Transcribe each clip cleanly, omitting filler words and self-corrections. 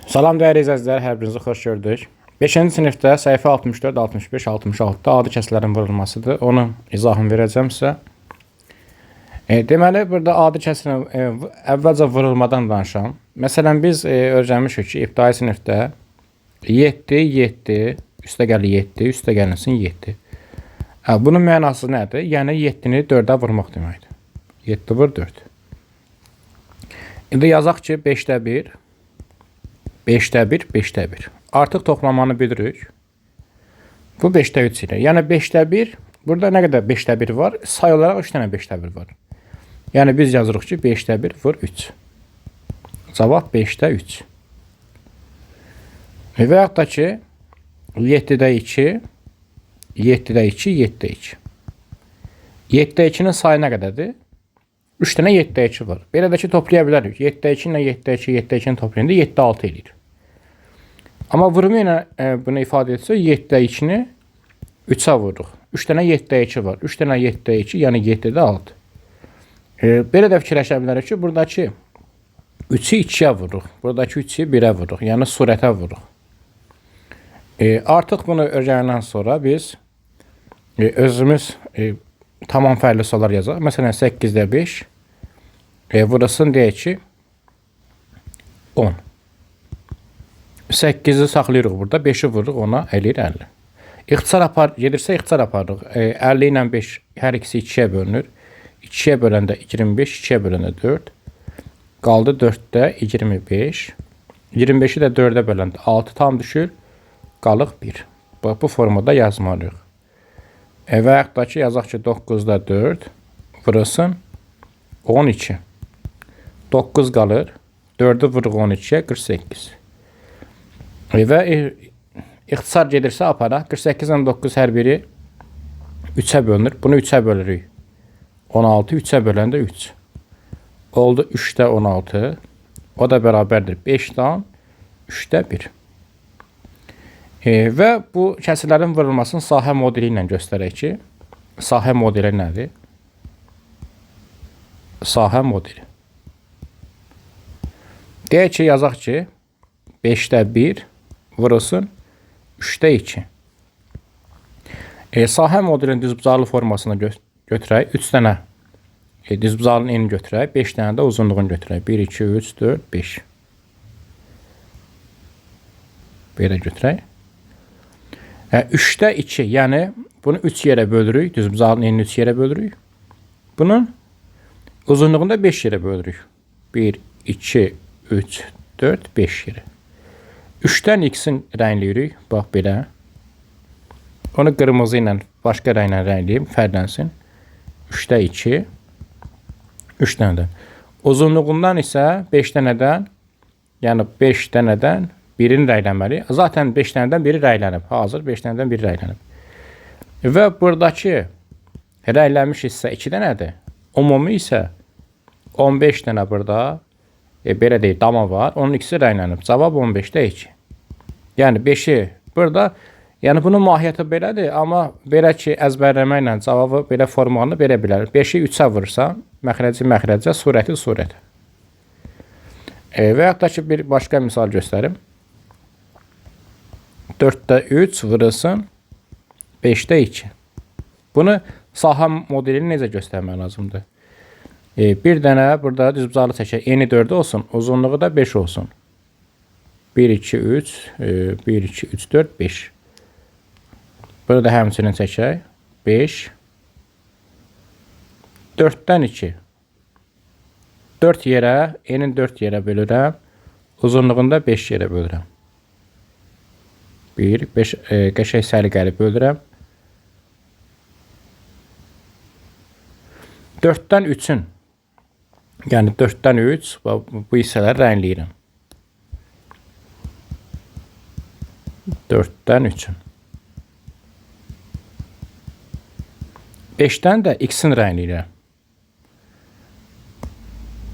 Salam dəyərli izləyicilər, hər birinizi xoş gördük. 5-ci sinifdə səhifə 64, 65, 66-da adi kəsrlərin vurulmasıdır. Onun izahını verəcəm sizə. Deməli, burada adi kəsrin əvvəlcə vurulmadan danışam. Məsələn, biz öyrənmişik ki, ibtidai sinifdə 7, 7, üstəgəli 7, üstəgəlinsin 7. Bunun mənası nədir? Yəni 7-ni 4-ə vurmaq deməkdir. 7 vur 4. İndi yazaq ki, 5-də 1, 5-də 1, 5-də 1. Artıq toplamanı bilirik. Bu 5-də 3 ilə. Yəni 5-də 1, burada nə qədər 5-də 1 var? Say olaraq 3 dənə 5-də 1 var. Yəni biz yazırıq ki, 5-də 1 vur 3. Cavab 5-də 3. Və yaxud da ki, 7-də 2, 7-də 2, 7-də 2. 7-də 2-nin sayı nə qədərdir? 3 dənə 7-də 2 var. Belə də ki, toplaya bilərik. 7-də 2 ilə 7-də 2, 7-də 2-ni toplayanda 7-də 6 eləyir. Amma vurumu ilə bunu ifadə etsək, 7-də 2-ni 3-ə vururuq. 3 dənə 7-də 2 var. 3 dənə 7-də 2, yəni 7-də 6. Belə də fikirləşə bilərik ki, buradakı 3-ü 2-yə vururuq. Buradakı 3-ü 1-ə vururuq. Yəni surətə vururuq. Artıq bunu öyrənəndən sonra biz özümüz tamam fərqli suallar yazaq. Məsələn, 8-də 5 vurasın deyək ki, 10. 8-i saxlayırıq burada. 5-i vururuq ona, eləyir 50. İxtisar gedirsə, ixtisar aparırıq. 50 ilə 5 hər ikisi 2-yə bölünür. 2-yə böləndə 25, 2-yə böləndə 4. Qaldı 4-də 25. 25-i də 4-ə böləndə 6 tam düşür. Qalıq 1. Bax, bu formada yazmalıyıq. Və yaxud da ki, yazaq ki, 9-da 4 vurasın 12. 9 qalır. 4-ü vuruq 12-yə 48. Və ixtisar gedirsə aparaq. 48-dən 9 hər biri 3-ə bölünür. Bunu 3-ə bölürük. 16, 3-ə böləndə 3. Oldu 3-də 16. O da bərabərdir 5-dan 3-də 1. Və bu kəsirlərin vurulmasını sahə modeli ilə göstərək ki, sahə modeli nədir? Sahə modeli. Deyək ki, yazaq ki, 5-də 1 vurulsun 3-də 2. Sahə modelinin düzbucaqlı formasını götürək. 3 dənə düzbucaqlının enini götürək. 5 dənə də uzunluğunu götürək. 1, 2, 3, 4, 5. Belə götürək. 3-də 2, yəni bunu 3 yerə bölürük. Düzbucaqlının enini 3 yerə bölürük. Bunun uzunluğunu da 5 yerə bölürük. 1, 2, 3, 4, 5 yerə. 3-dən x-in rəngləyirik. Bax, belə. Onu qırmızı ilə, başqa rənglə rəngləyib, fərqlənsin. 3-də 2, 3 dənədən. Uzunluğundan isə 5 dənədən, yəni 5 dənədən birini rəngləməli. Zaten 5 dənədən biri rənglənib. Hazır 5 dənədən biri rənglənib. Və buradakı rənglənmiş hissə 2 dənədir. Ümumi isə 15 dənə burada, belə deyil, dama var. Onun ikisi rənglənib. Cavab 15-də 2. Yəni 5-i burada, yəni bunun mahiyyəti belədir. Amma belə ki, əzbərləməklə cavabı belə formalını verə bilər. 5-i 3-ə vurursan, məxrəci məxrəcə, surəti surətə. Və yaxud da ki, bir başqa misal göstərim. 4-də 3 vurulsun 5-də 2. Bunu sahə modelini necə göstərmək lazımdır? Bir dənə burada düzbucaqlı çəkək. Eni 4 olsun, uzunluğu da 5 olsun. 1, 2, 3, 1, 2, 3, 4, 5. Burada həmçinin çəkək. 5. 4-dən 2. 4 yerə, enin 4 yerə bölürəm. Uzunluğunda 5 yerə bölürəm. 1, 5, qəşəng səliqəli bölürəm. 4-dən 3-ün, yəni 4-dən 3, bu hissələri rəngləyirəm. 4-dən 3-ün. 5-dən də x-in rəngləyirəm.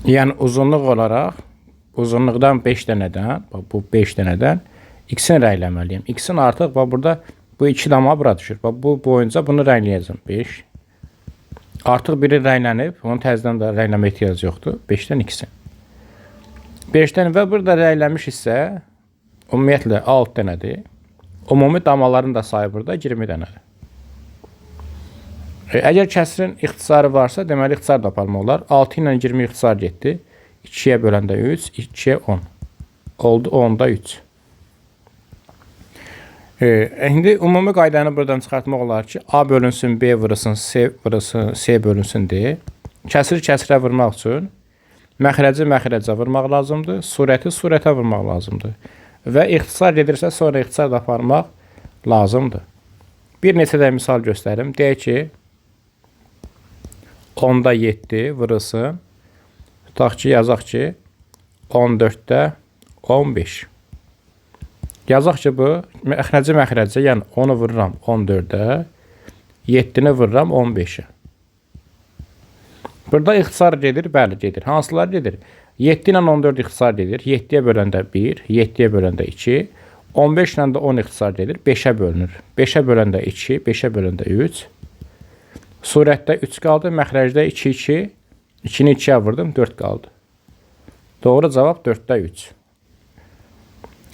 Yəni uzunluq olaraq, uzunluqdan 5 dənədən, bu 5 dənədən x-in rəngləməliyim. X-in artıq burada bu 2 dama bura düşür. Bu boyunca bunu rəngləyəcəm. 5. Artıq biri rənglənib. Onu təzədən də rəngləmə ehtiyacı yoxdur. 5-dən x-in. 5-dən və burada rəylənmiş hissə Ümumiyyətlə 6 dənədir. Ümumi damaların da sayı burada 20 dənədir. Əgər kəsrin ixtisarı varsa, deməli ixtisar da aparmaq olar. 6 ilə 20 ixtisar getdi. 2-yə böləndə 3, 2-yə 10. Oldu 10-da 3. İndi ümumi qaydanı buradan çıxartmaq olar ki, A bölünsün, B vurulsun, C vurulsun, C bölünsün deyə. Kəsiri kəsirə vurmaq üçün məxrəci məxrəcə vurmaq lazımdır, surəti surətə vurmaq lazımdır. Və ixtisar gedirsə, sonra ixtisar da aparmaq lazımdır. Bir neçə də misal göstərim. Deyək ki, 10-da 7 vurulsun. Tutaq ki, yazaq ki, 14-də 15. Yazaq ki, bu məxrəci məxrəcə, yəni 10-u vururam 14-də, 7-ni vururam 15-ə. Burada ixtisar gedir, bəli gedir. Hansılar gedir? 7 ilə 14 ixtisar gedir. 7-yə böləndə 1, 7-yə böləndə 2, 15 ilə də 10 ixtisar gedir. 5-ə bölünür. 5-ə böləndə 2, 5-ə böləndə 3. Surətdə 3 qaldı. Məxrəcdə 2, 2. 2-ni 2-yə vurdum, 4 qaldı. Doğru cavab 4-də 3.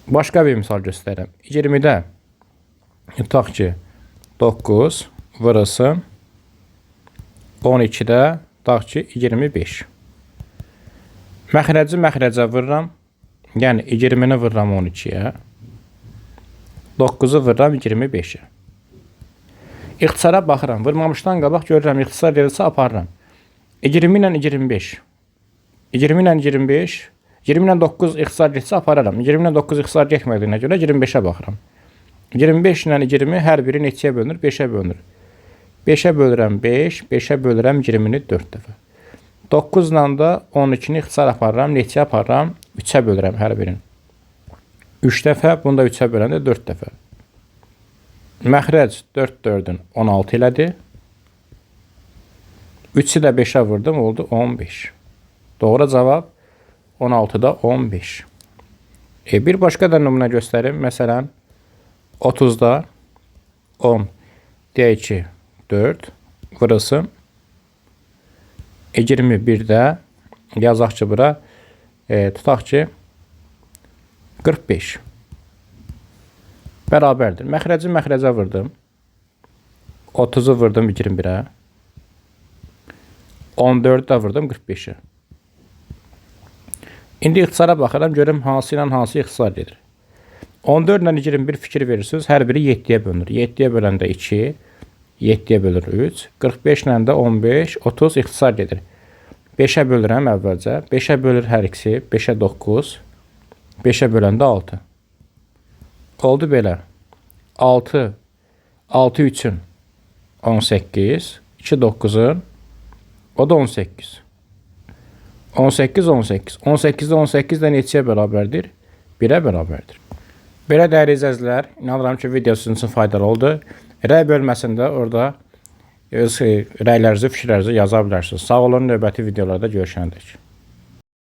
Başqa bir misal göstərəm. 20-də tutaq ki, 9 vurulsun. 12-də tutaq ki, 25. Məxrəci məxrəcə vururam. Yəni 20-ni vururam 12-yə. 9-u vururam 25-ə. İxtisara baxıram. Vurmamışdan qabaq görürəm, ixtisar verilsə aparıram. 20 ilə 25. 20 ilə 25. 20 ilə 9 ixtisar getsə apararam. 20 ilə 9 ixtisar getmədiyinə görə 25-ə baxıram. 25 ilə 20 hər biri neçəyə bölünür? 5-ə bölünür. 5-ə bölürəm 5, 5-ə bölürəm 20-ni 4 dəfə. 9 ilə də 12-ni ixtisar aparıram. Neçəyə aparıram? 3-ə bölürəm hər birini. 3 dəfə, bunu da 3-ə böləndə 4 dəfə. Məxrəc 4 4-ün 16 elədi. 3-ü də 5-ə vurdum, oldu 15. Doğru cavab 16-da 15. Bir başqa da nümunə göstərim. Məsələn, 30-da 10 deyək ki, 4 vurulsun. 21-də yazaq ki, bura tutaq ki, 45. Bərabərdir. Məxrəci məxrəcə vurdum. 30-u vurdum 21-ə. 14-ü də vurdum 45-ə. İndi ixtisara baxıram, görüm hansı ilə hansı ixtisar gedir. 14 ilə 21 fikir verirsiniz, hər biri 7-yə bölünür. 7-yə böləndə 2, 7-yə bölür 3, 45 ilə də 15, 30 ixtisar gedir. 5-ə bölürəm əvvəlcə, 5-ə bölür hər ikisi, 5-ə 9, 5-ə böləndə 6. Oldu belə. 6, 6 3-ün 18, 2 9-un, o da 18. 18, 18. 18-də 18 də neçəyə bərabərdir? 1-ə bərabərdir. Belə dəyərli izləyicilər, inanıram ki, video sizin üçün faydalı oldu. Rəy bölməsində orada öz rəylərinizi, fikirlərinizi yaza bilərsiniz. Sağ olun, növbəti videolarda görüşənədək.